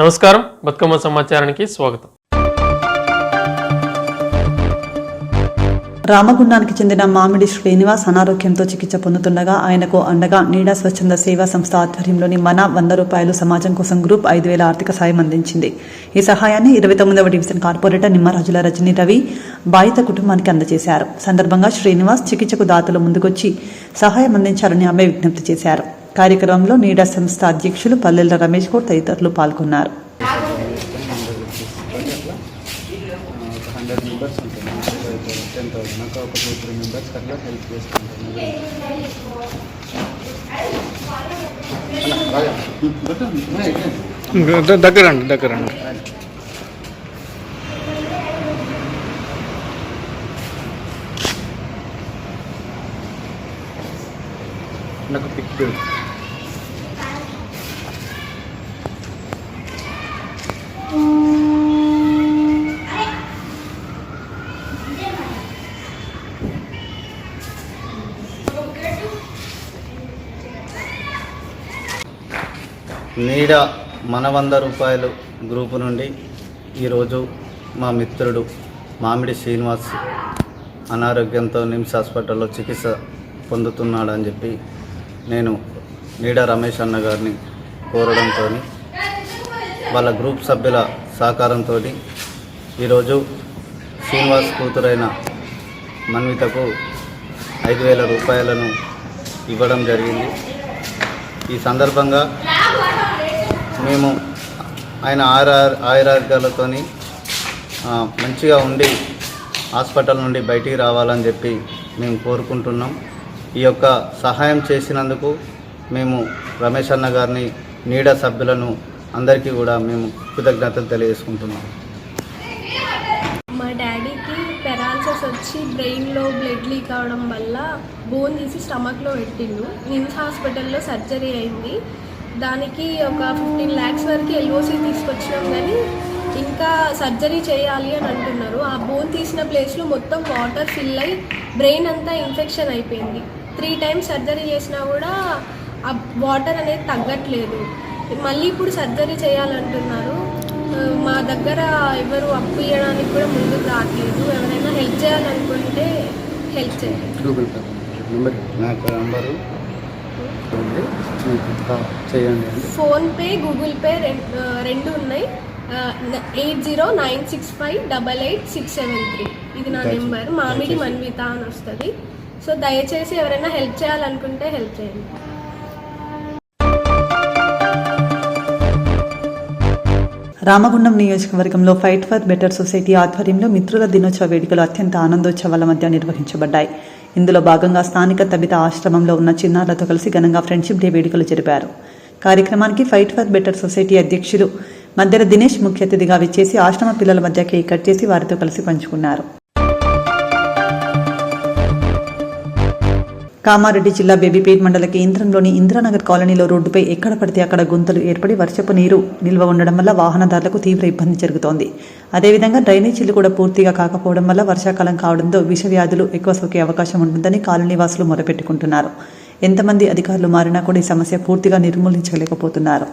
నమస్కారం, బతుకమ్మ సమాచారానికి స్వాగతం. రామగుండానికి చెందిన మామిడి శ్రీనివాస్ అనారోగ్యంతో చికిత్స పొందుతుండగా ఆయనకు అండగా నీడా స్వచ్ఛంద సేవా సంస్థ ఆధ్వర్యంలోని మన 100 రూపాయలు సమాజం కోసం గ్రూప్ 5,000 ఆర్థిక సాయం అందించింది. ఈ సహాయాన్ని 29వ డివిజన్ కార్పొరేటర్ నిమ్మరాజుల రజనీ రవి బాధిత కుటుంబానికి అందజేశారు. సందర్భంగా శ్రీనివాస్ చికిత్సకు దాతలు ముందుకొచ్చి సహాయం అందించాలని ఆమె విజ్ఞప్తి చేశారు. కార్యక్రమంలో నీడా సంస్థ అధ్యక్షులు పల్లెల రమేష్ గౌడ్ తదితరులు పాల్గొన్నారు. దగ్గరండి నాకు పిక్ నీడా మన 100 రూపాయలు గ్రూపు నుండి ఈరోజు మా మిత్రుడు మామిడి శ్రీనివాస్ అనారోగ్యంతో నిమ్స్ హాస్పిటల్లో చికిత్స పొందుతున్నాడని చెప్పి నేను నీడా రమేష్ అన్న గారిని కోరడంతో వాళ్ళ గ్రూప్ సభ్యుల సహకారంతో ఈరోజు శ్రీనివాస్ కూతురైన మన్వితకు 5,000 రూపాయలను ఇవ్వడం జరిగింది. ఈ సందర్భంగా మేము ఆయన ఆయురారోగ్యాలతో మంచిగా ఉండి హాస్పిటల్ నుండి బయటికి రావాలని చెప్పి మేము కోరుకుంటున్నాం. ఈ యొక్క సహాయం చేసినందుకు మేము రమేష్ అన్న గారిని నీడా సభ్యులను అందరికీ కూడా మేము కృతజ్ఞతలు తెలియజేసుకుంటున్నాం. మా డాడీకి పెరాలసిస్ వచ్చి బ్రెయిన్లో బ్లడ్ లీక్ అవడం వల్ల బోన్ తీసి స్టమక్లో పెట్టిండు. నిమ్స్ హాస్పిటల్లో సర్జరీ అయింది. దానికి ఒక 15 lakhs వరకు ఎల్ఓసి తీసుకొచ్చినాం, కానీ ఇంకా సర్జరీ చేయాలి అని అంటున్నారు. ఆ బోన్ తీసిన ప్లేస్లో మొత్తం వాటర్ ఫిల్ అయ్యి బ్రెయిన్ అంతా ఇన్ఫెక్షన్ అయిపోయింది. 3 times సర్జరీ చేసినా కూడా ఆ వాటర్ అనేది తగ్గట్లేదు. మళ్ళీ ఇప్పుడు సర్జరీ చేయాలంటున్నారు. మా దగ్గర ఎవరు అప్పు ఇవ్వడానికి కూడా ముందుకు రావట్లేదు. ఎవరైనా హెల్ప్ చేయాలనుకుంటే హెల్ప్ చేయండి. ఫోన్పే, గూగుల్ పే రెండు ఉన్నాయి. 8096588673 ఇది నా నెంబర్. మామిడి మన్విత అని వస్తుంది. సో దయచేసి ఎవరైనా హెల్ప్ చేయాలనుకుంటే హెల్ప్ చేయండి. రామగుండం నియోజకవర్గంలో ఫైట్ ఫర్ బెటర్ సొసైటీ ఆధ్వర్యంలో మిత్రుల దినోత్సవ వేడుకలు అత్యంత ఆనందోత్సవాల మధ్య నిర్వహించబడ్డాయి. ఇందులో భాగంగా స్థానిక తబిత ఆశ్రమంలో ఉన్న చిన్నారులతో కలిసి ఘనంగా ఫ్రెండ్షిప్ డే వేడుకలు జరిపారు. కార్యక్రమానికి ఫైట్ ఫర్ బెటర్ సొసైటీ అధ్యక్షులు మద్దెల దినేష్ ముఖ్య అతిథిగా విచ్చేసి ఆశ్రమ పిల్లల మధ్య కేక్ కట్ చేసి వారితో కలిసి పంచుకున్నారు. కామారెడ్డి జిల్లా బేబీపేట్ మండల కేంద్రంలోని ఇంద్రానగర్ కాలనీలో రోడ్డుపై ఎక్కడ పడితే అక్కడ గుంతలు ఏర్పడి వర్షపు నీరు నిల్వ ఉండడం వల్ల వాహనదారులకు తీవ్ర ఇబ్బంది జరుగుతోంది. అదేవిధంగా డ్రైనేజీలు కూడా పూర్తిగా కాకపోవడం వల్ల వర్షాకాలం కావడంతో విషవ్యాధులు ఎక్కువ సోకే అవకాశం ఉంటుందని కాలనీ వాసులు మొరపెట్టుకుంటున్నారు. ఎంతమంది అధికారులు మారినా కూడా ఈ సమస్య పూర్తిగా నిర్మూలించలేకపోతున్నారు.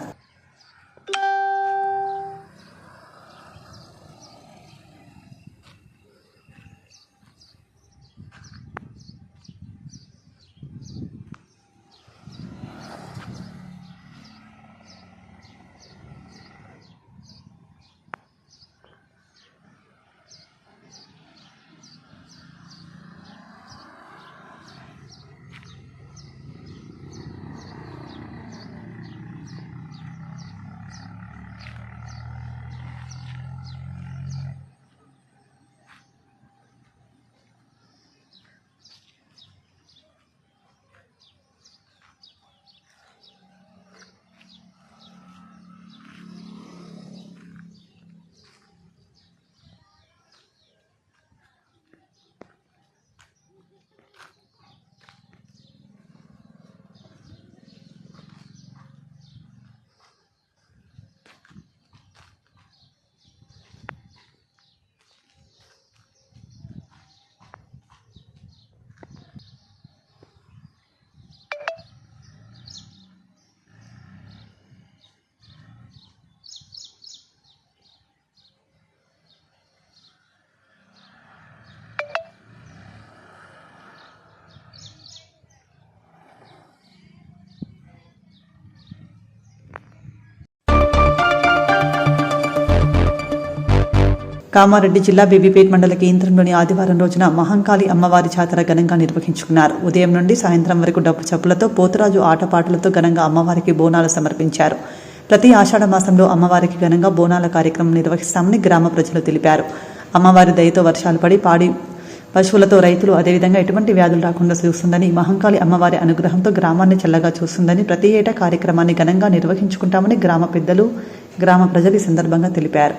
కామారెడ్డి జిల్లా బేబీపేట్ మండల కేంద్రంలోని ఆదివారం రోజున మహంకాళి అమ్మవారి జాతర ఘనంగా నిర్వహించుకున్నారు. ఉదయం నుండి సాయంత్రం వరకు డప్పు చప్పులతో పోతురాజు ఆటపాటలతో ఘనంగా అమ్మవారికి బోనాలు సమర్పించారు. ప్రతి ఆషాఢ మాసంలో అమ్మవారికి ఘనంగా బోనాల కార్యక్రమం నిర్వహిస్తామని గ్రామ ప్రజలు తెలిపారు. అమ్మవారి దయతో వర్షాలు పడి పాడి పశువులతో రైతులు అదేవిధంగా ఎటువంటి వ్యాధులు రాకుండా చూస్తుందని, మహంకాళి అమ్మవారి అనుగ్రహంతో గ్రామాన్ని చల్లగా చూస్తుందని ప్రతి ఏటా కార్యక్రమాన్ని ఘనంగా నిర్వహించుకుంటామని గ్రామ పెద్దలు, గ్రామ ప్రజలు ఈ సందర్భంగా తెలిపారు.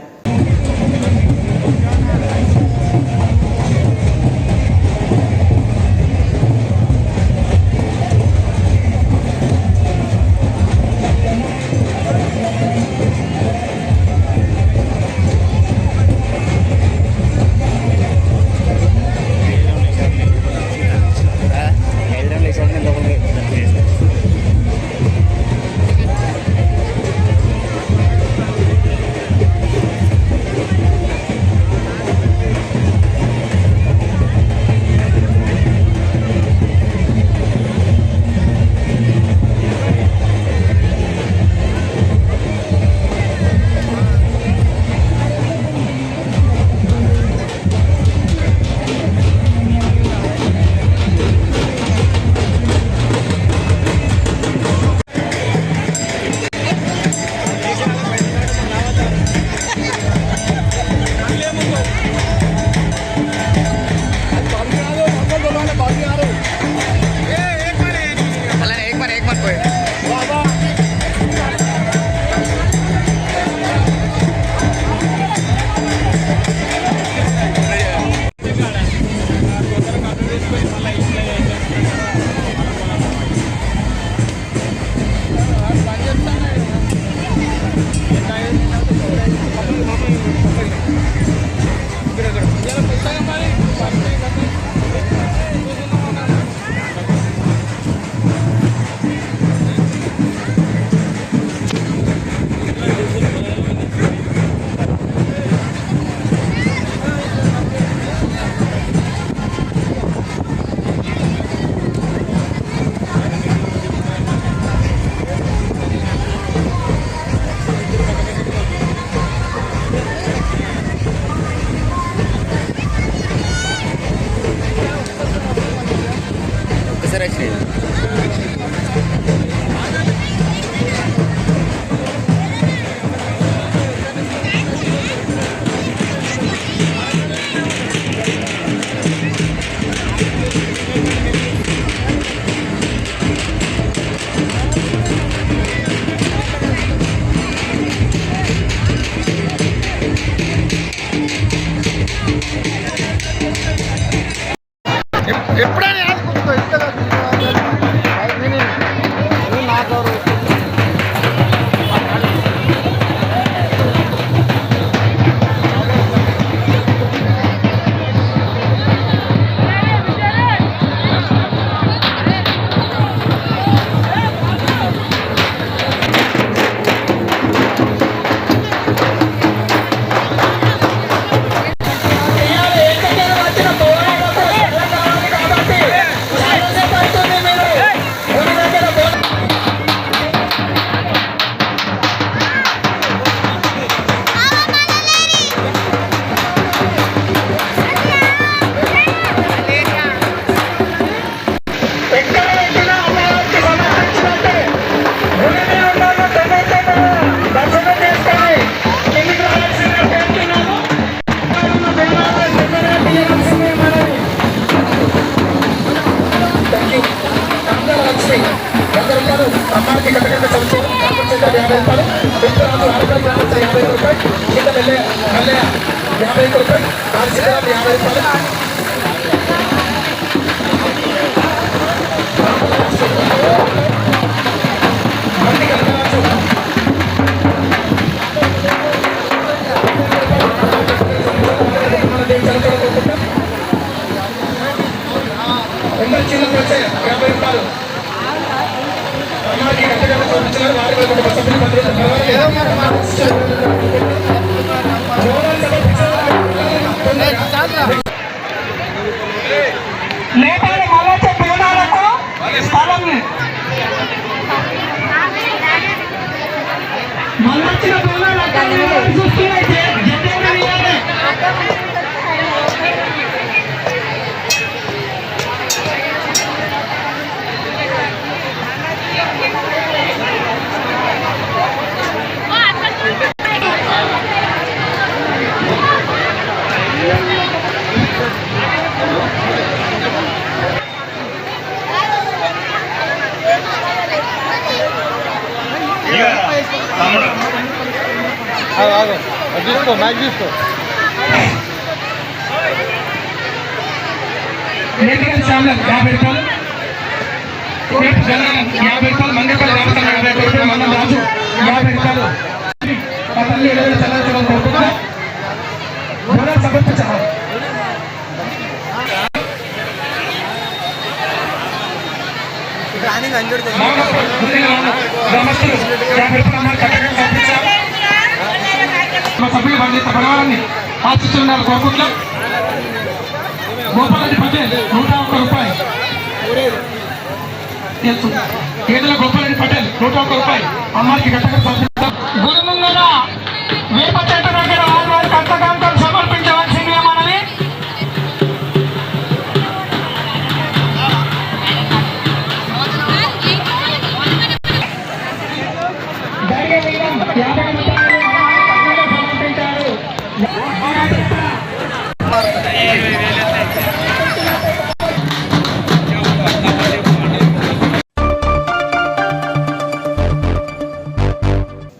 నేపాల్ మలచ బోనాలకు స్థలం మల్లొచ్చిన బోనాలు అక్కడ చూస్తున్నాయి. తీసుకో మ్యాచ్ తీసుకో. నేటికల్ శ్యామల 50 రూపాయలు, రేపు జనగణం 50 రూపాయలు, మంగపల్లి రామచంద్ర 50 రూపాయలు, మన్నం రాజు 50 రూపాయలు. ఆ తల్లి ఎడవల చల్లార్చడం కోరుకుంటా బోనాలు సమర్పించాలి. గ్రామస్తులు 50 రూపాయలు కట్టగా సమర్పించాలి. మా సభ్యులు పడవాలని ఆశిస్తున్నారు కోరుకుంటా. గోపాలరెడ్డి పటేల్ 101 రూపాయలు. కేంద్ర గోపాలరెడ్డి పటేల్ 101 రూపాయలు అమ్మాయికి గట్టగా సమర్పిస్తాం. గురుముంగడ వేప చెట్టు దగ్గర వారికి అంతకాంతం సమర్పించవలసింది మనవి.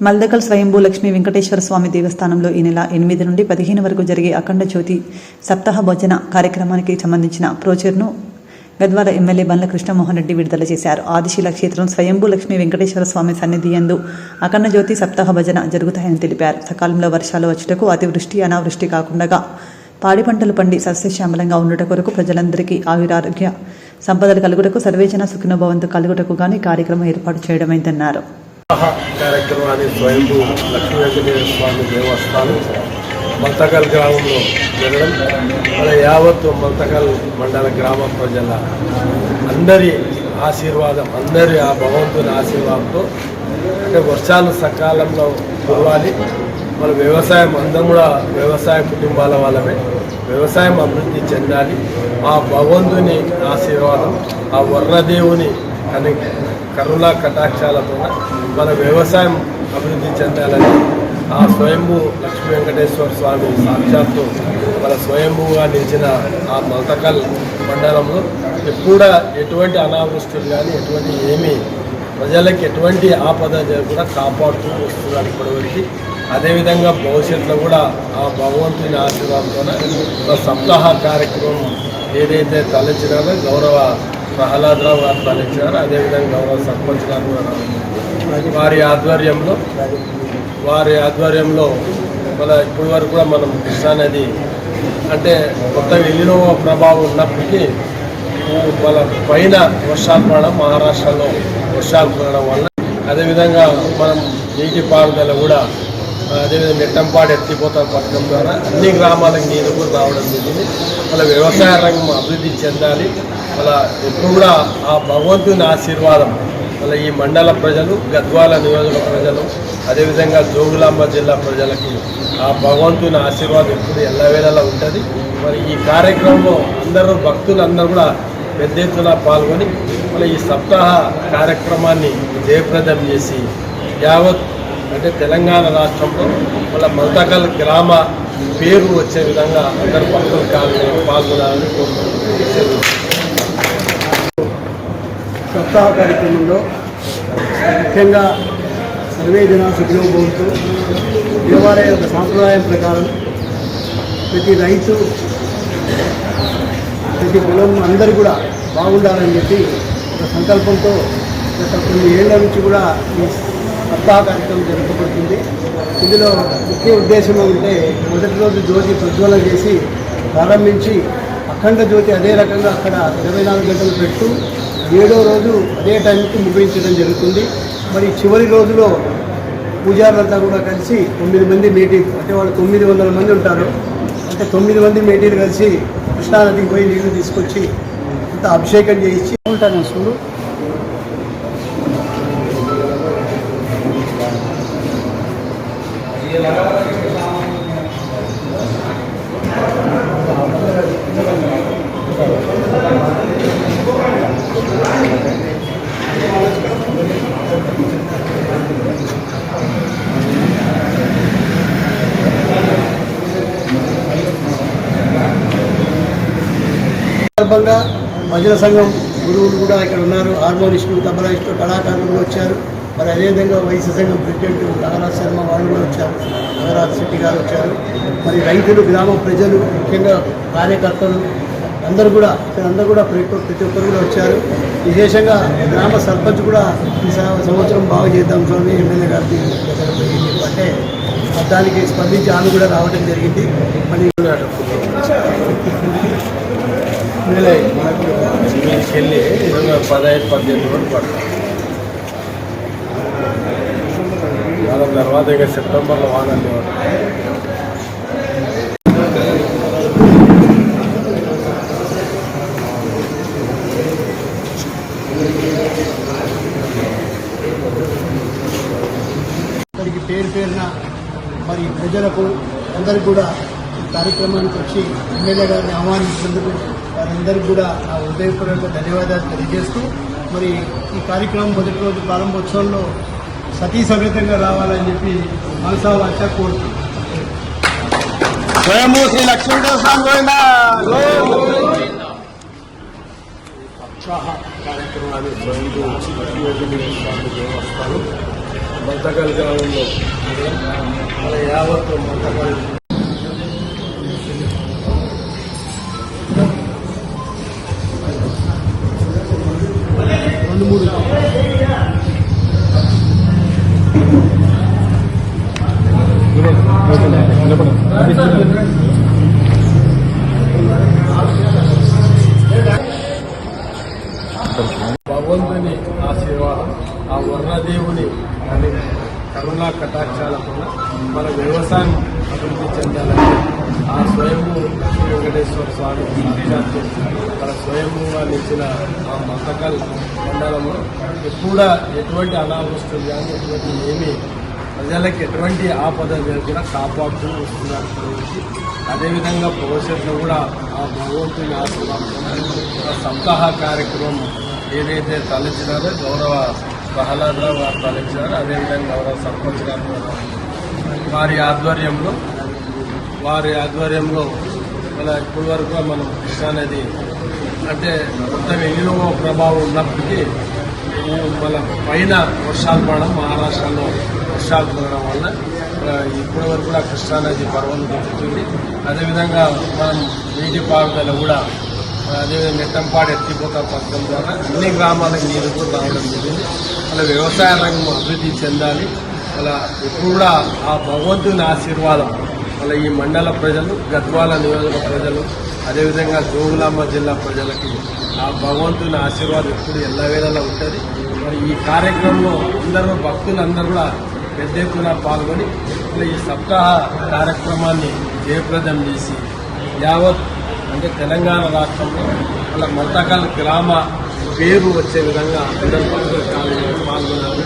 మల్దకల్ స్వయంభూ లక్ష్మీ వెంకటేశ్వర స్వామి దేవస్థానంలో ఈ నెల 8 నుండి 15 వరకు జరిగే అఖండ జ్యోతి సప్తాహ భోజన కార్యక్రమానికి సంబంధించిన ప్రోచర్ను గద్వాల ఎమ్మెల్యే బండ్ల కృష్ణమోహన్ రెడ్డి విడుదల చేశారు. ఆదిశీల క్షేత్రం స్వయంభూ లక్ష్మీ వెంకటేశ్వర స్వామి సన్నిధి యందు అఖండ జ్యోతి సప్తాహ భజన జరుగుతాయని తెలిపారు. సకాలంలో వర్షాలు వచ్చుటకు అతివృష్టి అనావృష్టి కాకుండా పాడి పంటలు పండి సస్యశ్యామలంగా ఉండుట కొరకు ప్రజలందరికీ ఆయురారోగ్య సంపదలు కలుగుటకు సర్వేజన సుఖినోభవంతు కలుగుటకు గాని కార్యక్రమం ఏర్పాటు చేయడమైందన్నారు. కార్యక్రమాన్ని స్వయంభూ లక్ష్మీ వెంకటేశ్వర స్వామి దేవస్థానం మల్తకల్ గ్రామంలో జరగడం మన యావత్తు మల్తకల్ మండల గ్రామ ప్రజల అందరి ఆశీర్వాదం, అందరి ఆ భగవంతుని ఆశీర్వాదంతో అంటే వర్షాలు సకాలంలో కురవాలి. మన వ్యవసాయం అందరం కూడా వ్యవసాయ కుటుంబాల వాళ్ళమే, వ్యవసాయం అభివృద్ధి చెందాలి. ఆ భగవంతుని ఆశీర్వాదం, ఆ వర్ణదేవుని అని కరుణా కటాక్షాలతో మన వ్యవసాయం అభివృద్ధి చెందాలని ఆ స్వయంభూ లక్ష్మీ వెంకటేశ్వర స్వామి సాక్షాత్తు మన స్వయంభూగా నిలిచిన ఆ మల్తకల్ మండలంలో ఎప్పుడా ఎటువంటి అనావృష్టిలు కానీ ఎటువంటి ఏమీ ప్రజలకు ఎటువంటి ఆపద కూడా కాపాడుతూ వస్తున్నారు ఇప్పటివరకు. అదేవిధంగా భవిష్యత్తులో కూడా ఆ భగవంతుని ఆశీర్వాదంతో సప్తాహ కార్యక్రమం ఏదైతే తలెచ్చినారో గౌరవ ప్రహ్లాదరావు గారు తలెచ్చారు, అదేవిధంగా గౌరవ సర్పంచ్ గారు కూడా వారి ఆధ్వర్యంలో మన ఇప్పటి వరకు కూడా మనం కృష్ణానది అంటే కొత్తగా ఎల్లినో ప్రభావం ఉన్నప్పటికీ వాళ్ళ పైన వర్షాలు పడడం, మహారాష్ట్రలో వర్షాలు పడడం వల్ల అదేవిధంగా మనం నీటిపారుదల కూడా అదేవిధంగా నెట్టంపాడు ఎత్తిపోతాం పథకం ద్వారా అన్ని గ్రామాలకు నీరు కూడా రావడం జరిగింది. వాళ్ళ వ్యవసాయ రంగం అభివృద్ధి చెందాలి. వాళ్ళ ఎప్పుడు కూడా ఆ భగవంతుని ఆశీర్వాదం వాళ్ళ ఈ మండల ప్రజలు, గద్వాల నియోజక ప్రజలు, అదేవిధంగా జోగులాంబ జిల్లా ప్రజలకి ఆ భగవంతుని ఆశీర్వాదం ఎప్పుడు ఎల్లవేళలా ఉంటుంది. మరి ఈ కార్యక్రమంలో అందరూ భక్తులు అందరూ కూడా పెద్ద ఎత్తున పాల్గొని మళ్ళీ ఈ సప్తాహ కార్యక్రమాన్ని జయప్రదం చేసి యావత్ అంటే తెలంగాణ రాష్ట్రంలో వాళ్ళ మల్తకల్ గ్రామ పేరు వచ్చే విధంగా అందరూ భక్తులు పాల్గొనాలని కోరుకుంటున్నారు. సప్తాహ కార్యక్రమంలో ముఖ్యంగా సర్వే జన సుఖినోభవంతు దేవాలయ యొక్క సాంప్రదాయం ప్రకారం ప్రతి రైతు ప్రతి కులం అందరూ కూడా బాగుండాలని చెప్పి ఒక సంకల్పంతో గత కొన్ని ఏళ్ల నుంచి కూడా ఈ సప్తాహ కార్యక్రమం జరపబడుతుంది. ఇందులో ముఖ్య ఉద్దేశం అంటే మొదటి రోజు జ్యోతి ప్రజ్వలన చేసి ప్రారంభించి అఖండ జ్యోతి అదే రకంగా అక్కడ 24 గంటలు పెట్టు 7వ రోజు అదే టైంకి ముగించడం జరుగుతుంది. మరి చివరి రోజులో పూజారులంతా కూడా కలిసి 9 మంది మీటింగ్ అంటే వాళ్ళు 900 మంది ఉంటారు. అంటే 9 మంది మీటింగ్ కలిసి కృష్ణానదికి పోయి నీళ్లు తీసుకొచ్చి అంత అభిషేకం చేయించి ఉంటాను. అసలు సందర్భంగా భజన సంఘం గురువులు కూడా ఇక్కడ ఉన్నారు. హార్మోనిస్టులు, తబలాయిస్టులు, కళాకారులు వచ్చారు. మరి అదేవిధంగా వైశ్య సంఘం ప్రెసిడెంట్ నాగరాజ్ శర్మ వాళ్ళు కూడా వచ్చారు, నాగరాజ్ శెట్టి గారు వచ్చారు. మరి రైతులు, గ్రామ ప్రజలు, ముఖ్యంగా కార్యకర్తలు అందరూ కూడా ప్రతి ఒక్కరు కూడా వచ్చారు. విశేషంగా గ్రామ సర్పంచ్ కూడా ఈ సంవత్సరం బాగా చేద్దాం స్వామి ఎమ్మెల్యే గారికి అంటే దానికి స్పందించి ఆమె కూడా రావడం జరిగింది. మరి మీదకి వెళ్ళి 15-18 రోజులు పడతాం. వాళ్ళ తర్వాత ఇక సెప్టెంబర్లో వానలు ఇక్కడికి పేరున మరి ప్రజలకు అందరికీ కూడా ఈ కార్యక్రమానికి వచ్చి ఎమ్మెల్యే గారిని ఆహ్వానించినందుకు వారందరికీ కూడా నా హృదయపూర్వక ధన్యవాదాలు తెలియజేస్తూ మరి ఈ కార్యక్రమం మొదటి రోజు ప్రారంభోత్సవంలో సతీ సమేతంగా రావాలని చెప్పి మనసా వాచ కోరుతున్నాను. స్వయంభూ శ్రీ లక్ష్మీదేవ స్వామి గోవిందా. కార్యక్రమాన్ని స్వయంభూ లక్ష్మీదేవ స్వామి దేవస్థానం బల్తకల్ గ్రామంలో మన యావత్ బల్తకల్ భగవంతుని ఆశీర్వాదం, ఆ వర్ణదేవుని కరుణా కటాక్షాల వల్ల మన వ్యవసాయం అభివృద్ధి చెందాలని ఆ స్వయంభూ శ్రీ వెంకటేశ్వర స్వామి సాక్షాత్తు మన స్వయంభూగా నిలిచిన ఆ మతకల్ మండలంలో ఎప్పుడా ఎటువంటి అనావృష్టులు కానీ ఎటువంటి ఏమీ ప్రజలకు ఎటువంటి ఆపద కూడా కాపాడుతూ వస్తున్నారు. అదేవిధంగా భవిష్యత్తులో కూడా ఆ భగవంతుని ఆశీర్వాదం సప్తాహ కార్యక్రమం ఏదైతే తలెత్తినారో గౌరవ ప్రహ్లాదరావు గారు తలెత్తినారో అదేవిధంగా గౌరవ సర్పంచ్ గారు వారి ఆధ్వర్యంలో మన ఇప్పటి వరకు మనం కృష్ణానది అంటే మొత్తం ఎన్నో ప్రభావం ఉన్నప్పటికీ మన పైన వర్షాలు పడడం, మహారాష్ట్రలో వర్షాలు పడడం వల్ల ఇప్పటి వరకు కూడా కృష్ణానది పర్వం దొరుకుతుంది. అదేవిధంగా మనం నీటిపారుదల కూడా అదేవిధంగా నెట్టంపాడు ఎత్తిపోత పథకం ద్వారా అన్ని గ్రామాలకు నీరు కూడా రావడం జరిగింది. అలా వ్యవసాయ రంగం అభివృద్ధి చెందాలి. అలా ఎప్పుడు కూడా ఆ భగవంతుని ఆశీర్వాదం అలా ఈ మండల ప్రజలు, గద్వాల నియోజక ప్రజలు, అదేవిధంగా జోగులాంబ జిల్లా ప్రజలకి ఆ భగవంతుని ఆశీర్వాదం ఎప్పుడు ఎల్లవేళలా ఉంటుంది. మరి ఈ కార్యక్రమంలో అందరూ భక్తులందరూ కూడా పెద్ద ఎత్తున పాల్గొని ఈ సప్తాహ కార్యక్రమాన్ని జయప్రదం చేసి యావత్ అంటే తెలంగాణ రాష్ట్రంలో వాళ్ళ మల్తకల్ గ్రామ పేరు వచ్చే విధంగా అందరూ పాల్గొన్నారు.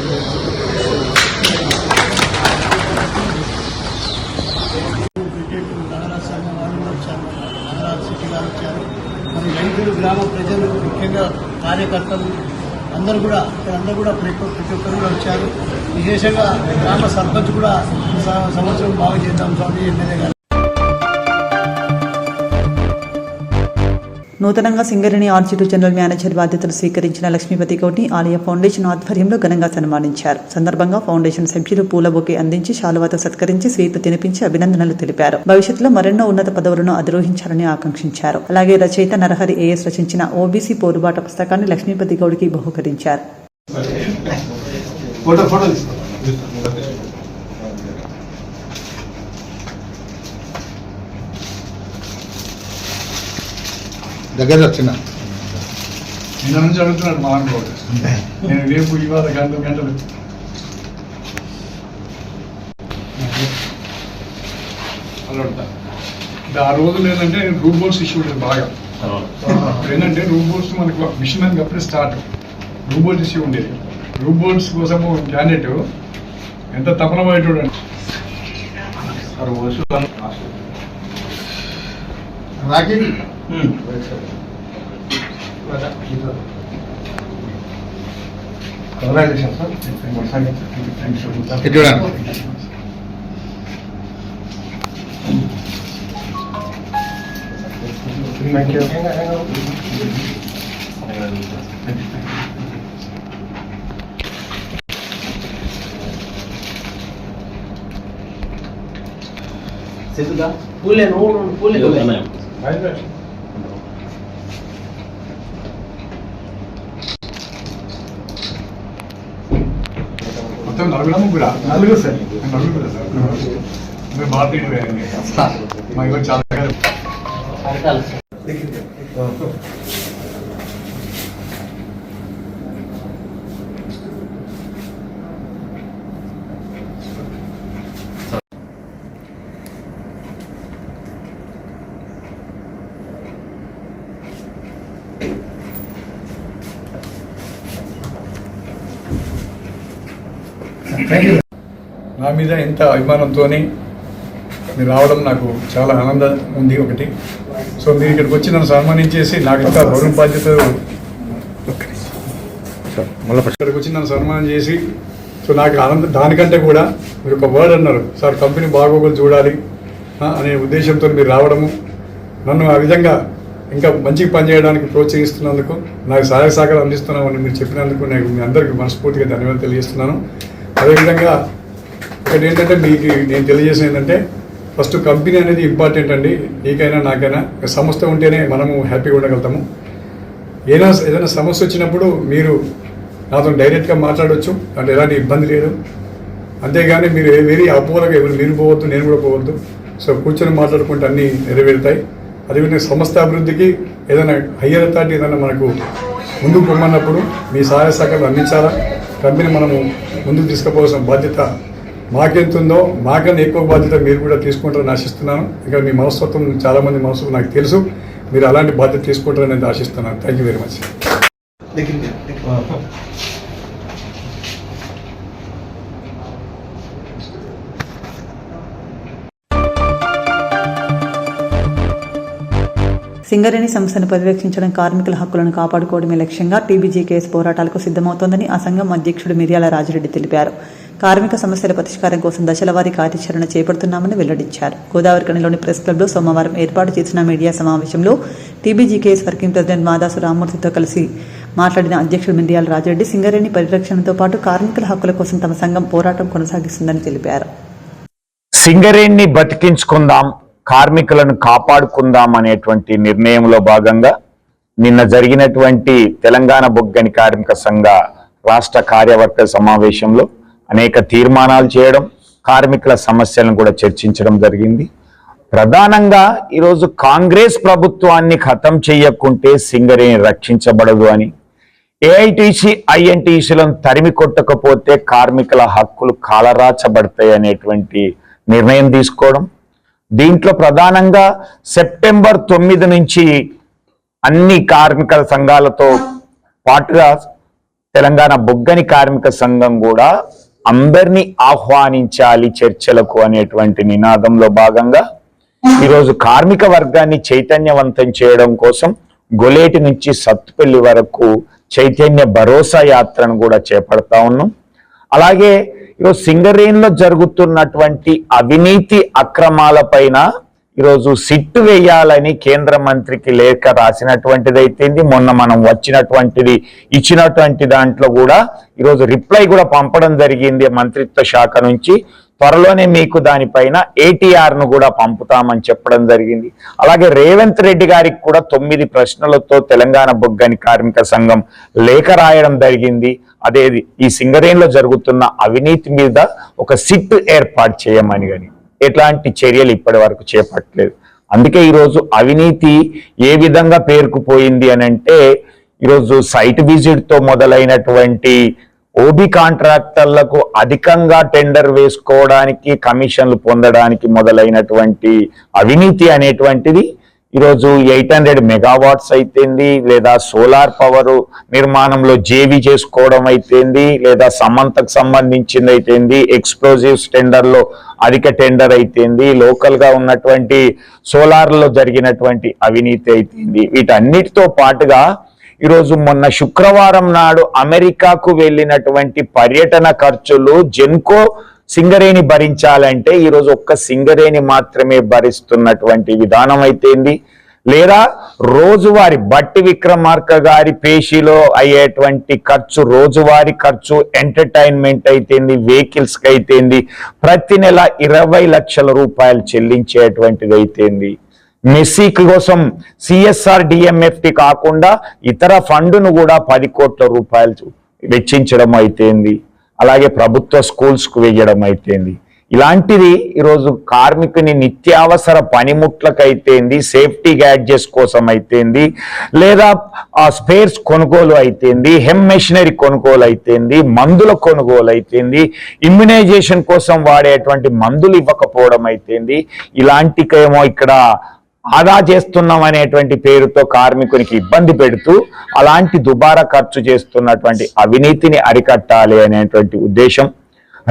నాగరాజ్ శర్మ వాళ్ళు కూడా వచ్చారు, నాగరాజ్ శెట్టి గారు వచ్చారు. మరి రైతులు, గ్రామ ప్రజలు, ముఖ్యంగా కార్యకర్తలు అందరూ కూడా ప్రతి ఒక్కరు కూడా వచ్చారు. విశేషంగా గ్రామ సర్పంచ్ కూడా ఈ సంవత్సరం బాగా చేద్దాం స్వామి ఎమ్మెల్యే గారు. నూతనంగా సింగరేణి ఆర్చిటు జనరల్ మేనేజర్ బాధ్యతలు స్వీకరించిన లక్ష్మీపతి గౌడ్ని ఆలయ ఫౌండేషన్ ఆధ్వర్యంలో ఘనంగా సన్మానించారు. సందర్భంగా ఫౌండేషన్ సభ్యులు పూల బొకే అందించి శాలువాతో సత్కరించి స్వీట్లు తినిపించి అభినందనలు తెలిపారు. భవిష్యత్తులో మరెన్నో ఉన్నత పదవులను అధిరోహించాలని ఆకాంక్షించారు. అలాగే రచయిత నరహరి ఏఎస్ రచించిన ఓబీసీ పోరుబాట పుస్తకాన్ని లక్ష్మీపతి గౌడ్కి బహుకరించారు. దగ్గర వచ్చిన నిన్న నుంచి అడుగుతున్నాడు మహానుభావుడు. నేను రేపు ఇవాళ గంటలు ఆ రోజులు ఏంటంటే రూల్ బోర్డ్స్ ఇష్యూ ఉండేది బాగా. ఏంటంటే రూల్ బోర్డ్స్ మనకు మిషన్ అని అప్పుడే స్టార్ట్ రూల్ బోర్డ్స్ ఇష్యూ ఉండేది. రూల్ బోర్డ్స్ కోసము క్యాండిడేట్ ఎంత తపన పడేటోడు అంటే కంగ్రాచులేషన్ సార్. మొత్తం నలుగురు సార్ నలుగురు సార్ మీరు భారతీయుడు మా ఇవ్వ చాలా నా మీద ఎంత అభిమానంతో మీరు రావడం నాకు చాలా ఆనందం ఉంది ఒకటి. సో మీరు ఇక్కడికి వచ్చి నన్ను సన్మానించేసి నాకు ఇంకా గౌరవ బాధ్యత ఇక్కడికి వచ్చి నన్ను సన్మానం చేసి సో నాకు ఆనందం. దానికంటే కూడా మీరు ఒక వర్డ్ అన్నారు సార్, కంపెనీ బాగోగులు చూడాలి అనే ఉద్దేశంతో మీరు రావడము, నన్ను ఆ విధంగా ఇంకా మంచిగా పనిచేయడానికి ప్రోత్సహిస్తున్నందుకు, నాకు సహాయ సహకారం అందిస్తున్నామని మీరు చెప్పినందుకు నేను మీ అందరికీ మనస్ఫూర్తిగా ధన్యవాదాలు తెలియజేస్తున్నాను. అదేవిధంగా ఒకటి ఏంటంటే మీకు నేను తెలియజేసేది ఏంటంటే ఫస్ట్ కంపెనీ అనేది ఇంపార్టెంట్ అండి. నీకైనా నాకైనా సంస్థ ఉంటేనే మనము హ్యాపీగా ఉండగలుగుతాము. ఏదైనా సమస్య వచ్చినప్పుడు మీరు నాతో డైరెక్ట్గా మాట్లాడవచ్చు, అంటే ఎలాంటి ఇబ్బంది లేదు. అంతేగాని మీరు వేరే అపోహలుగా ఎవరు మీరు పోవద్దు, నేను కూడా పోవద్దు. సో కూర్చొని మాట్లాడుకుంటే అన్నీ నెరవేరుతాయి. అదేవిధంగా సంస్థ అభివృద్ధికి ఏదైనా హయ్యర్ అథారిటీ ఏదైనా మనకు ముందుకు పొమ్మన్నప్పుడు మీ సహాయ సహకారాలు అందించాలా. కంపెనీ మనము ముందుకు తీసుకుపోవాల్సిన బాధ్యత మాకెంతుందో మాకన్నా ఎక్కువ బాధ్యత మీరు కూడా తీసుకుంటారని ఆశిస్తున్నాను. ఇంకా మీ మనస్తత్వం చాలామంది మనసు నాకు తెలుసు, మీరు అలాంటి బాధ్యత తీసుకుంటారని ఆశిస్తున్నాను. Thank you very much. Singareni సంస్థను పర్యవేక్షించడం, కార్మికుల హక్కులను కాపాడుకోవడమే లక్ష్యంగా టీబీజీకేఎస్ పోరాటాలకు సిద్ధమవుతోందని ఆ సంఘం అధ్యక్షుడు మిర్యాల రాజిరెడ్డి తెలిపారు. కార్మిక సమస్యల పరిష్కారం కోసం దశలవారీ కార్యాచరణ చేపడుతున్నామని వెల్లడించారు. గోదావరి కనిలోని ప్రెస్ క్లబ్లో సోమవారం ఏర్పాటు చేసిన మీడియా సమావేశంలో టీబీజీకేఎస్ వర్కింగ్ ప్రెసిడెంట్ మాదాసు రామ్మూర్తితో కలిసి మాట్లాడిన అధ్యక్షుడు మిర్యాల రాజిరెడ్డి సింగరేణి పరిరక్షణతో పాటు కార్మికుల హక్కుల కోసం తమ సంఘం పోరాటం కొనసాగిస్తుందని తెలిపారు. సింగరేణిని బతికించుకుందాం, కార్మికులను కాపాడుకుందాం అనేటువంటి నిర్ణయంలో భాగంగా నిన్న జరిగినటువంటి తెలంగాణ బొగ్గని కార్మిక సంఘ రాష్ట్ర కార్యవర్గ సమావేశంలో అనేక తీర్మానాలు చేయడం, కార్మికుల సమస్యలను కూడా చర్చించడం జరిగింది. ప్రధానంగా ఈరోజు కాంగ్రెస్ ప్రభుత్వాన్ని ఖతం చేయకుంటే సింగరేణి రక్షించబడదు అని, ఏఐటీసీ ఐఎన్టీసీలను తరిమి కొట్టకపోతే కార్మికుల హక్కులు కాలరాచబడతాయి అనేటువంటి నిర్ణయం తీసుకోవడం. దీంట్లో ప్రధానంగా సెప్టెంబర్ 9 నుంచి అన్ని కార్మిక సంఘాలతో పాటుగా తెలంగాణ బొగ్గని కార్మిక సంఘం కూడా అందరినీ ఆహ్వానించాలి చర్చలకు అనేటువంటి నినాదంలో భాగంగా ఈరోజు కార్మిక వర్గాన్ని చైతన్యవంతం చేయడం కోసం గొలేటి నుంచి సత్తుపల్లి వరకు చైతన్య భరోసా యాత్రను కూడా చేపడతా ఉన్నాం. అలాగే ఈరోజు సింగరేణిలో జరుగుతున్నటువంటి అవినీతి అక్రమాల పైన ఈరోజు సిట్టు వేయాలని కేంద్ర మంత్రికి లేఖ రాసినటువంటిది అయితేంది, మొన్న మనం వచ్చినటువంటిది ఇచ్చినటువంటి దాంట్లో కూడా ఈరోజు రిప్లై కూడా పంపడం జరిగింది మంత్రిత్వ శాఖ నుంచి. త్వరలోనే మీకు దానిపైన ఏటీఆర్ ను కూడా పంపుతామని చెప్పడం జరిగింది. అలాగే రేవంత్ రెడ్డి గారికి కూడా 9 ప్రశ్నలతో తెలంగాణ బొగ్గని కార్మిక సంఘం లేఖ రాయడం జరిగింది. అదేది ఈ సింగరేణిలో జరుగుతున్న అవినీతి మీద ఒక సిట్ ఏర్పాటు చేయమని, కానీ ఎట్లాంటి చర్యలు ఇప్పటి వరకు చేపట్టలేదు. అందుకే ఈరోజు అవినీతి ఏ విధంగా పేరుకుపోయింది అని అంటే, ఈరోజు సైట్ విజిట్ తో మొదలైనటువంటి ఓబీ కాంట్రాక్టర్లకు అధికంగా టెండర్ వేసుకోవడానికి, కమిషన్లు పొందడానికి మొదలైనటువంటి అవినీతి అనేటువంటిది ఈరోజు 800 మెగావాట్స్ అయితేంది, లేదా సోలార్ పవర్ నిర్మాణంలో జేవీ చేసుకోవడం అయితేంది, లేదా సమంతకు సంబంధించింది అయితేంది, ఎక్స్ప్లోజివ్స్ టెండర్లో అధిక టెండర్ అయితేంది, లోకల్ గా ఉన్నటువంటి సోలార్లో జరిగినటువంటి అవినీతి అయితేంది, వీటన్నిటితో పాటుగా ఈరోజు మొన్న శుక్రవారం నాడు అమెరికాకు వెళ్ళినటువంటి పర్యటన ఖర్చులు జెన్కో సింగరేణి భరించాలంటే ఈరోజు ఒక్క సింగరేణి మాత్రమే భరిస్తున్నటువంటి విధానం అయితేంది, లేదా రోజువారీ బట్టి విక్రమార్క గారి పేషీలో అయ్యేటువంటి ఖర్చు, రోజువారీ ఖర్చు, ఎంటర్టైన్మెంట్ అయితేంది, వెహికల్స్కి అయితేంది, ప్రతి నెల 20 లక్షల రూపాయలు చెల్లించేటువంటిది అయితేంది, మెస్సీ కోసం సిఎస్ఆర్ డిఎంఎఫ్టి కాకుండా ఇతర ఫండును కూడా 10 కోట్ల రూపాయలు వెచ్చించడం అయితేంది, అలాగే ప్రభుత్వ స్కూల్స్కు వేయడం అయితేంది. ఇలాంటిది ఈరోజు కార్మికుని నిత్యావసర పనిముట్లకైతేంది, సేఫ్టీ గ్యాడ్జెట్స్ కోసం అయితేంది, లేదా స్పేర్స్ కొనుగోలు అయితేంది, హెమ్ మెషినరీ కొనుగోలు అయితేంది, మందుల కొనుగోలు అయితేంది, ఇమ్యునైజేషన్ కోసం వాడేటువంటి మందులు ఇవ్వకపోవడం అయితేంది, ఇలాంటికేమో ఇక్కడ ఆదా చేస్తున్నాం అనేటువంటి పేరుతో కార్మికునికి ఇబ్బంది పెడుతూ అలాంటి దుబారా ఖర్చు చేస్తున్నటువంటి అవినీతిని అరికట్టాలి అనేటువంటి ఉద్దేశం.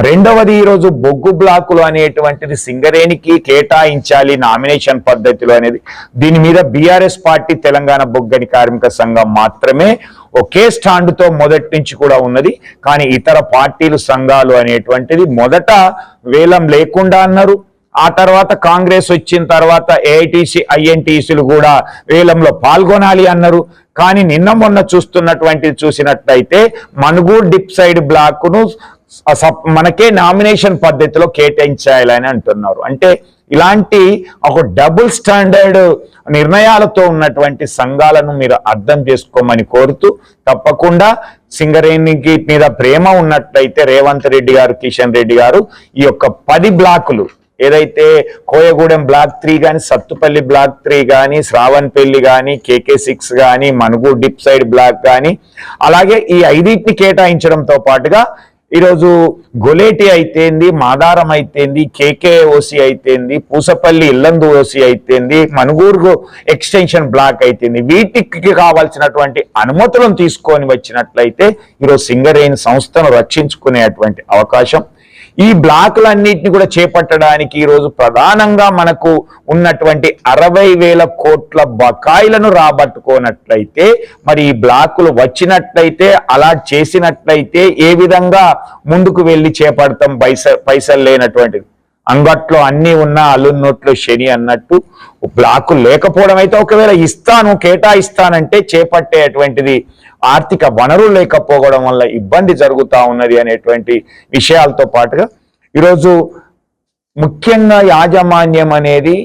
రెండవది, ఈరోజు బొగ్గు బ్లాకులు అనేటువంటిది సింగరేణికి కేటాయించాలి నామినేషన్ పద్ధతిలో అనేది, దీని మీద బీఆర్ఎస్ పార్టీ తెలంగాణ బొగ్గని కార్మిక సంఘం మాత్రమే ఒకే స్టాండ్తో మొదటి నుంచి కూడా ఉన్నది. కానీ ఇతర పార్టీలు, సంఘాలు అనేటువంటిది మొదట వేలం లేకుండా అన్నారు. ఆ తర్వాత కాంగ్రెస్ వచ్చిన తర్వాత ఏఐటీసీ, ఐఎన్టీసీలు కూడా వేలంలో పాల్గొనాలి అన్నారు. కానీ నిన్న మొన్న చూసినట్లయితే మనుగూరు డిప్ సైడ్ బ్లాక్ను మనకే నామినేషన్ పద్ధతిలో కేటాయించాలని అంటున్నారు. అంటే ఇలాంటి ఒక డబుల్ స్టాండర్డ్ నిర్ణయాలతో ఉన్నటువంటి సంఘాలను మీరు అర్థం చేసుకోమని కోరుతూ, తప్పకుండా సింగరేణికి మీద ప్రేమ ఉన్నట్లయితే రేవంత్ రెడ్డి గారు, కిషన్ రెడ్డి గారు ఈ యొక్క 10 బ్లాకులు ఏదైతే కోయగూడెం బ్లాక్ 3 కానీ, సత్తుపల్లి బ్లాక్ 3 కానీ, శ్రావణపల్లి కానీ, KK6 కానీ, మనుగూరు డిప్ సైడ్ బ్లాక్ కానీ, అలాగే ఈ 5ని కేటాయించడంతో పాటుగా ఈరోజు గొలేటి అయితేంది, మాదారం అయితేంది, KKOC అయితేంది, పూసపల్లి ఇల్లందు ఓసి అయితేంది, మనుగూరు ఎక్స్టెన్షన్ బ్లాక్ అయితేంది, వీటికి కావాల్సినటువంటి అనుమతులను తీసుకొని వచ్చినట్లయితే ఈరోజు సింగరేణి సంస్థను రక్షించుకునేటువంటి అవకాశం. ఈ బ్లాకులన్నింటినీ కూడా చేపట్టడానికి ఈరోజు ప్రధానంగా మనకు ఉన్నటువంటి 60,000 కోట్ల బకాయిలను రాబట్టుకోనట్లయితే, మరి ఈ బ్లాకులు వచ్చినట్లయితే, అలాట్ చేసినట్లయితే ఏ విధంగా ముందుకు వెళ్ళి చేపడతాం? పైసలు లేనటువంటిది. అంగట్లో అన్ని ఉన్న అల్లున్నోట్లో శని అన్నట్టు బ్లాకులు లేకపోవడం అయితే, ఒకవేళ కేటాయిస్తానంటే చేపట్టేటువంటిది ఆర్థిక వనరులు లేకపోవడం వల్ల ఇబ్బంది జరుగుతూ ఉన్నది అనేటువంటి విషయాలతో పాటుగా ఈరోజు ముఖ్యంగా యాజమాన్యం అనేది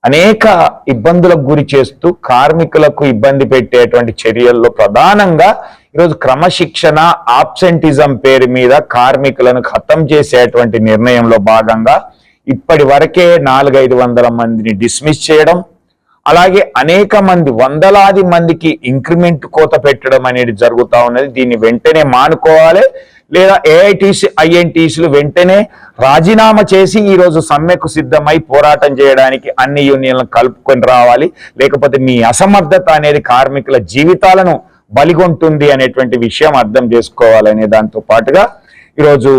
అనేక ఇబ్బందులకు గురి చేస్తూ కార్మికులకు ఇబ్బంది పెట్టేటువంటి చర్యల్లో ప్రధానంగా ఈరోజు క్రమశిక్షణ, ఆబ్సెంటిజం పేరు మీద కార్మికులను ఖతం చేసేటువంటి నిర్ణయంలో భాగంగా ఇప్పటి వరకే 400-500 మందిని డిస్మిస్ చేయడం, అలాగే అనేక మంది, వందలాది మందికి ఇంక్రిమెంట్ కోత పెట్టడం అనేది జరుగుతూ ఉన్నది. దీన్ని వెంటనే మానుకోవాలి, లేదా ఏఐటీసీ, ఐఎన్టీసీలు వెంటనే రాజీనామా చేసి ఈరోజు సమ్మెకు సిద్ధమై పోరాటం చేయడానికి అన్ని యూనియన్లను కలుపుకొని రావాలి. లేకపోతే మీ అసమర్థత అనేది కార్మికుల జీవితాలను బలిగొంటుంది అనేటువంటి విషయం అర్థం చేసుకోవాలనే దాంతో పాటుగా ఈరోజు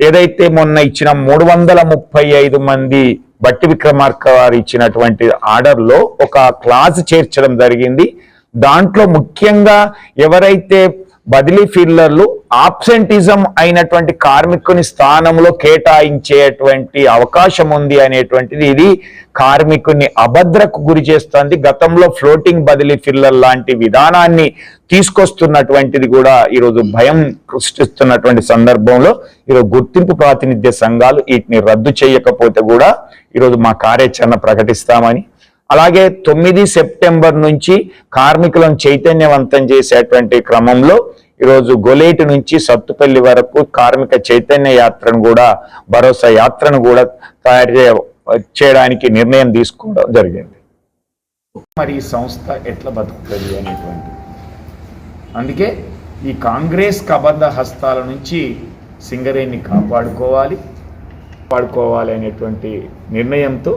ఏదైతే మొన్న ఇచ్చిన 335 మంది బట్టి విక్రమార్క వారు ఇచ్చినటువంటి ఆర్డర్లో ఒక క్లాజ్ చేర్చడం జరిగింది. దాంట్లో ముఖ్యంగా ఎవరైతే బదిలీ ఫిల్లర్లు ఆబ్సెంటిజం అయినటువంటి కార్మికుని స్థానంలో కేటాయించేటువంటి అవకాశం ఉంది అనేటువంటిది, ఇది కార్మికుని అభద్రకు గురి చేస్తుంది. గతంలో ఫ్లోటింగ్ బదిలీ ఫిల్లర్ లాంటి విధానాన్ని తీసుకొస్తున్నటువంటిది కూడా ఈరోజు భయం సృష్టిస్తున్నటువంటి సందర్భంలో ఈరోజు గుర్తింపు ప్రాతినిధ్య సంఘాలు వీటిని రద్దు చేయకపోతే కూడా ఈరోజు మా కార్యాచరణ ప్రకటిస్తామని, అలాగే 9 సెప్టెంబర్ నుంచి కార్మికులను చైతన్యవంతం చేసేటువంటి క్రమంలో ఈరోజు గొలేటి నుంచి సత్తుపల్లి వరకు కార్మిక చైతన్య యాత్రను కూడా, భరోసా యాత్రను కూడా తయారు చేయడానికి నిర్ణయం తీసుకోవడం జరిగింది. మరి ఈ సంస్థ ఎట్లా బతుకుతుంది అనేటువంటి, అందుకే ఈ కాంగ్రెస్ కబంధ హస్తాల నుంచి సింగరేణిని కాపాడుకోవాలి అనేటువంటి నిర్ణయంతో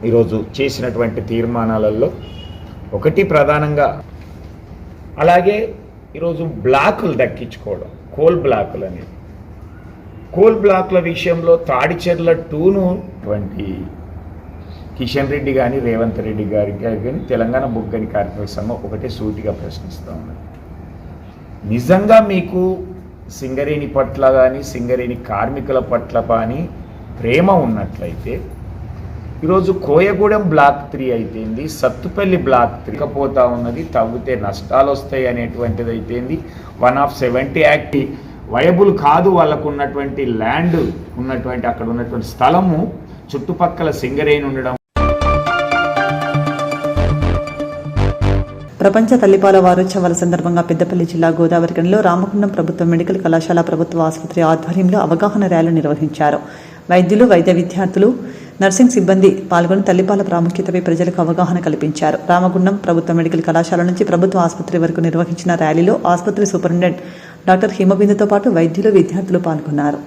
ఈరోజు చేసినటువంటి తీర్మానాలలో ఒకటి ప్రధానంగా, అలాగే ఈరోజు బ్లాకులు దక్కించుకోవడం, కోల్ బ్లాకులు అనేది, కోల్ బ్లాకుల విషయంలో తాడిచెర్ల 2ను కిషన్ రెడ్డి కానీ, రేవంత్ రెడ్డి గారి కానీ, తెలంగాణ బొగ్గని కార్మిక సంఘం ఒకటే సూటిగా ప్రశ్నిస్తూ ఉన్నది. నిజంగా మీకు సింగరేణి పట్ల కానీ, సింగరేణి కార్మికుల పట్ల కానీ ప్రేమ ఉన్నట్లయితే ఈరోజు కోయగూడెం బ్లాక్ 3 అయిపోయింది, సత్తుపల్లి బ్లాక్ 3 పోతా ఉన్నది, తవ్వితే నష్టాలు వస్తాయి అనేటువంటిది అయిపోయింది. 170 యాక్ట్ వయబుల్ కాదు, వాళ్ళకు ఉన్నటువంటి ల్యాండ్ ఉన్నటువంటి అక్కడ ఉన్నటువంటి స్థలము చుట్టుపక్కల సింగరేణి ఉండడం. ప్రపంచ తల్లిపాల వారోత్సవాల సందర్భంగా పెద్దపల్లి జిల్లా గోదావరిఖనిలో రామగుండం ప్రభుత్వ మెడికల్ కళాశాల ప్రభుత్వ ఆసుపత్రి ఆధ్వర్యంలో అవగాహన ర్యాలీ నిర్వహించారు. వైద్యులు, వైద్య విద్యార్థులు, నర్సింగ్ సిబ్బంది పాల్గొని తల్లిపాల ప్రాముఖ్యతపై ప్రజలకు అవగాహన కల్పించారు. రామగుండం ప్రభుత్వ మెడికల్ కళాశాల నుంచి ప్రభుత్వ ఆసుపత్రి వరకు నిర్వహించిన ర్యాలీలో ఆసుపత్రి సూపరింటెండెంట్ డాక్టర్ హిమబిందుతో పాటు వైద్యులు, విద్యార్థులు పాల్గొన్నారు.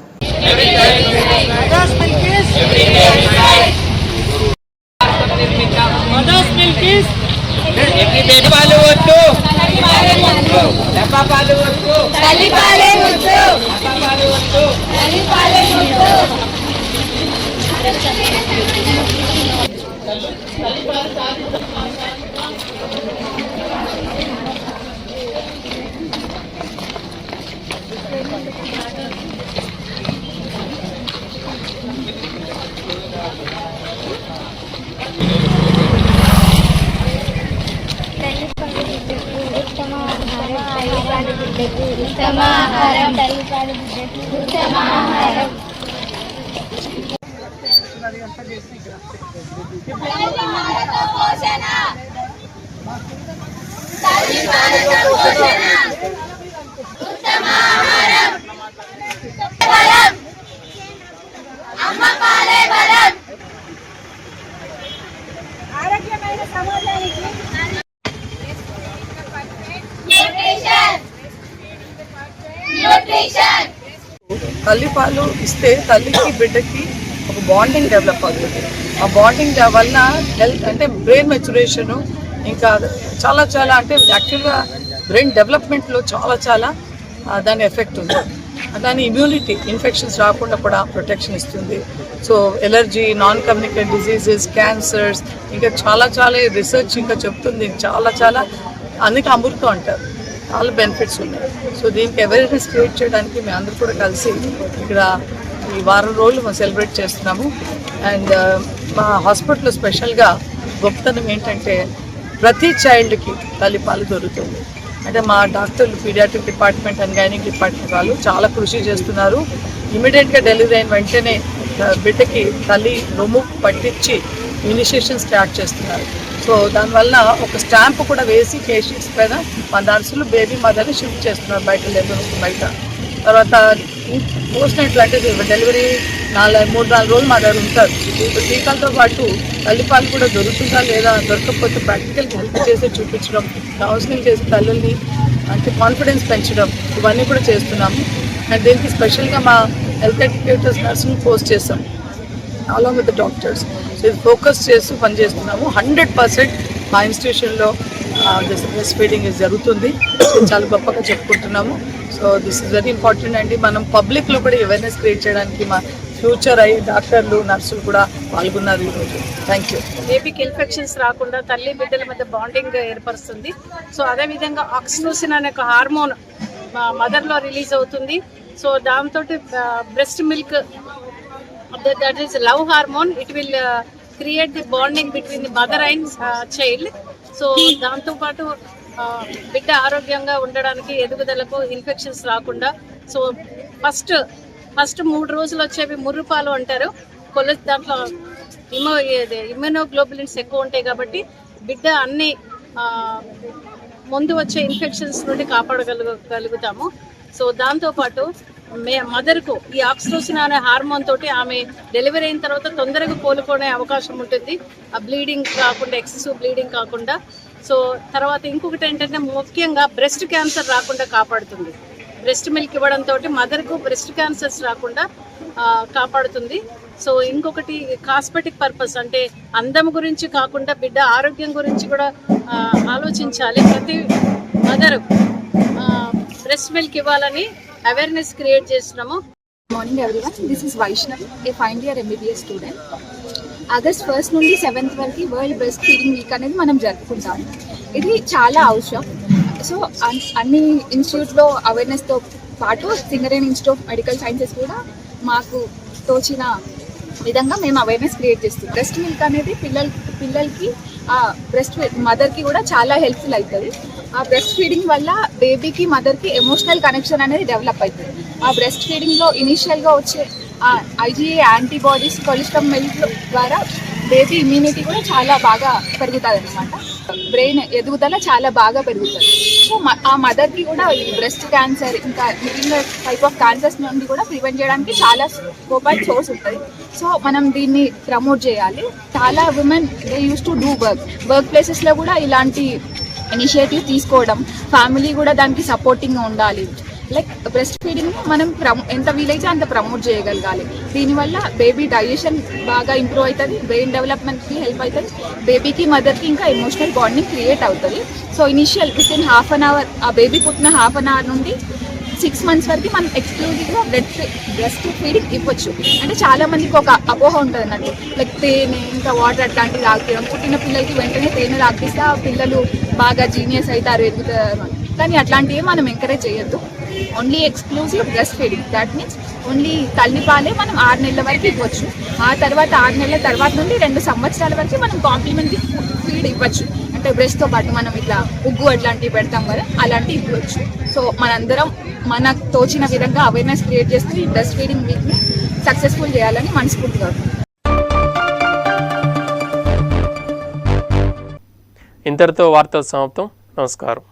తల్లిపాలు ఇస్తే తల్లికి బిడ్డకి ఒక బాండింగ్ డెవలప్ అవుతుంది. ఆ బాండింగ్ వల్ల హెల్త్ అంటే బ్రెయిన్ మెచ్యురేషన్, ఇంకా చాలా చాలా అంటే యాక్చువల్గా బ్రెయిన్ డెవలప్మెంట్లో చాలా దాని ఎఫెక్ట్ ఉంది. దాని ఇమ్యూనిటీ, ఇన్ఫెక్షన్స్ రాకుండా కూడా ప్రొటెక్షన్ ఇస్తుంది. So allergy, non communicate diseases, cancers, ఇంకా చాలా రీసెర్చ్ ఇంకా చెప్తుంది. చాలా అందుకే అమృతం అంటారు, చాలా బెనిఫిట్స్ ఉన్నాయి. సో దీనికి అవేర్నెస్ క్రియేట్ చేయడానికి మేము అందరూ కూడా కలిసి ఇక్కడ ఈ వారం రోజులు మేము సెలబ్రేట్ చేస్తున్నాము. అండ్ మా హాస్పిటల్లో స్పెషల్గా గొప్పతనం ఏంటంటే ప్రతి చైల్డ్కి తల్లిపాలు దొరుకుతుంది. అంటే మా డాక్టర్లు, pediatric department and gynaec department వాళ్ళు చాలా కృషి చేస్తున్నారు. ఇమీడియట్గా డెలివరీ అయిన వెంటనే బిడ్డకి తల్లి రొమ్ము పట్టించి ఇనిషియేషన్ స్టార్ట్ చేస్తున్నారు. సో దానివల్ల ఒక స్టాంప్ కూడా వేసి పేషెంట్స్ పైన మా నర్సులు బేబీ మదర్ని షిఫ్ట్ చేస్తున్నారు బయట. తర్వాత పోస్ట్ నైట్ అంటే డెలివరీ 3-4 రోజులు మా దగ్గర ఉంటారు. టీకాలతో పాటు తల్లిపాలు కూడా దొరుకుతుందా లేదా, దొరకకపోతే ప్రాక్టికల్గా హెల్ప్ చేసి చూపించడం, కౌన్సిలింగ్ చేసి తల్లుల్ని అంటే కాన్ఫిడెన్స్ పెంచడం, ఇవన్నీ కూడా చేస్తున్నాము. అండ్ దీనికి స్పెషల్గా మా హెల్త్ ఎడ్యుకేటర్స్, నర్సుని పోస్ట్ చేస్తాం along with the doctors. So ఇది ఫోకస్ చేస్తూ పనిచేస్తున్నాము. 100% మా ఇన్స్టిట్యూషన్లో బ్రెస్ట్ ఫీడింగ్ జరుగుతుంది. చాలా గొప్పగా చెప్పుకుంటున్నాము. So this is very important అండి. మనం పబ్లిక్లో కూడా అవేర్నెస్ క్రియేట్ చేయడానికి మా ఫ్యూచర్ డాక్టర్లు, నర్సులు కూడా పాల్గొన్నారు ఈరోజు. Thank you. బేబీకి ఇన్ఫెక్షన్స్ రాకుండా తల్లి బిడ్డల మధ్య బాండింగ్ ఏర్పరుస్తుంది. సో అదేవిధంగా ఆక్సిటోసిన్ అనే ఒక హార్మోన్ మదర్లో రిలీజ్ అవుతుంది. సో దాంతో breast milk, that is love hormone, it will create the bonding between the mother and child. So దాంతో పాటు బిడ్డ ఆరోగ్యంగా ఉండడానికి, ఎదుగుదలకు, ఇన్ఫెక్షన్స్ రాకుండా. సో ఫస్ట్ 3 రోజులు వచ్చేవి ముర్రుపాలు అంటారు. దాంట్లో ఇమ్యూనోగ్లోబులిన్స్ ఎక్కువ ఉంటాయి కాబట్టి బిడ్డ అన్ని ముందు వచ్చే ఇన్ఫెక్షన్స్ నుండి కాపాడగలుగుతాము. సో దాంతోపాటు మదర్కు ఈ ఆక్సిటోసిన్ అనే హార్మోన్ తోటి ఆమె డెలివరీ అయిన తర్వాత తొందరగా కోలుకునే అవకాశం ఉంటుంది. ఆ బ్లీడింగ్ కాకుండా, ఎక్సెసివ్ బ్లీడింగ్ కాకుండా. సో తర్వాత ఇంకొకటి ఏంటంటే ముఖ్యంగా బ్రెస్ట్ క్యాన్సర్ రాకుండా కాపాడుతుంది. బ్రెస్ట్ మిల్క్ ఇవ్వడంతో మదర్కు బ్రెస్ట్ క్యాన్సర్స్ రాకుండా కాపాడుతుంది. సో ఇంకొకటి కాస్మెటిక్ పర్పస్, అంటే అందం గురించి కాకుండా బిడ్డ ఆరోగ్యం గురించి కూడా ఆలోచించాలి. ప్రతి మదర్ బ్రెస్ట్ మిల్క్ ఇవ్వాలని అవేర్నెస్ క్రియేట్ చేస్తున్నాము. Morning everyone, this is Vaishnavi, A final year MBBS student. August 1 నుండి 7 వరకు వరల్డ్ బ్రెస్ట్ ఫీడింగ్ వీక్ అనేది మనం జరుపుకుంటాం. ఇది చాలా అవసరం. సో అన్ని ఇన్స్టిట్యూట్లో అవేర్నెస్తో పాటు Singareni institute of medical sciences కూడా మాకు తోచిన విధంగా మేము అవేర్నెస్ క్రియేట్ చేస్తాం. బ్రెస్ట్ మిల్క్ అనేది పిల్లలకి బ్రెస్ట్ మదర్కి కూడా చాలా హెల్ప్ఫుల్ అవుతుంది. ఆ బ్రెస్ట్ ఫీడింగ్ వల్ల బేబీకి మదర్కి ఎమోషనల్ కనెక్షన్ అనేది డెవలప్ అవుతుంది. ఆ బ్రెస్ట్ ఫీడింగ్లో ఇనీషియల్గా వచ్చే IgA యాంటీబాడీస్ కొలెస్ట్రాల్ మిల్క్ ద్వారా బేబీ ఇమ్యూనిటీ కూడా చాలా బాగా పెరుగుతుంది అనమాట. బ్రెయిన్ ఎదుగుదల చాలా బాగా పెరుగుతుంది. సో ఆ మదర్కి కూడా ఈ బ్రెస్ట్ క్యాన్సర్ ఇంకా మిగిలిన టైప్ ఆఫ్ క్యాన్సర్స్ నుండి కూడా ప్రివెంట్ చేయడానికి చాలా స్కోప్ అండ్ సోర్స్ ఉంటుంది. సో మనం దీన్ని ప్రమోట్ చేయాలి. చాలా women they use to do work ప్లేసెస్లో కూడా ఇలాంటి ఇనిషియేటివ్ తీసుకోవడం, ఫ్యామిలీ కూడా దానికి సపోర్టింగ్గా ఉండాలి. లైక్ బ్రెస్ట్ ఫీడింగ్ మనం ఎంత వీలైతే అంత ప్రమోట్ చేయగలగాలి. దీనివల్ల బేబీ డైజెషన్ బాగా ఇంప్రూవ్ అవుతుంది, బ్రెయిన్ డెవలప్మెంట్కి హెల్ప్ అవుతుంది, బేబీకి మదర్కి ఇంకా ఎమోషనల్ బాండింగ్ క్రియేట్ అవుతుంది. So initial within half an hour, ఆ బేబీ పుట్టిన హాఫ్ అన్ అవర్ నుండి 6 months వరకు మనం ఎక్స్క్లూజివ్గా బ్రెస్ట్ ఫీడింగ్ ఇవ్వచ్చు. అంటే చాలా మందికి ఒక అపోహ ఉంటుంది అన్నట్టు, లైక్ తేనె ఇంకా వాటర్ అట్లాంటివి తాగిపోవడం, పుట్టిన పిల్లలకి వెంటనే తేనె తాగిస్తే ఆ పిల్లలు బాగా జీనియస్ అవుతారు, ఎదుగుతారు. కానీ అట్లాంటివి మనం ఎంకరేజ్ చేయొద్దు. Only exclusive breast feeding, that means only తల్లిపాలే మనం 6 నెలల వరకు ఇవ్వచ్చు. ఆ తర్వాత 6 నెలల తర్వాత నుండి 2 సంవత్సరాల వరకు మనం కాంప్లిమెంటరీ ఫీడ్ ఇవ్వచ్చు. అంటే బ్రెస్ట్తో పాటు మనం ఇట్లా ఉగ్గు అట్లాంటివి పెడతాం కదా, అలాంటివి ఇవ్వచ్చు. సో మనందరం మనకు తోచిన విధంగా అవేర్నెస్ క్రియేట్ చేస్తూ ఈ బ్రెస్ట్ ఫీడింగ్ వీక్ని సక్సెస్ఫుల్ చేయాలని మనస్ఫూర్తిగా. ఇంతటితో వార్తలు సమాప్తం. నమస్కారం.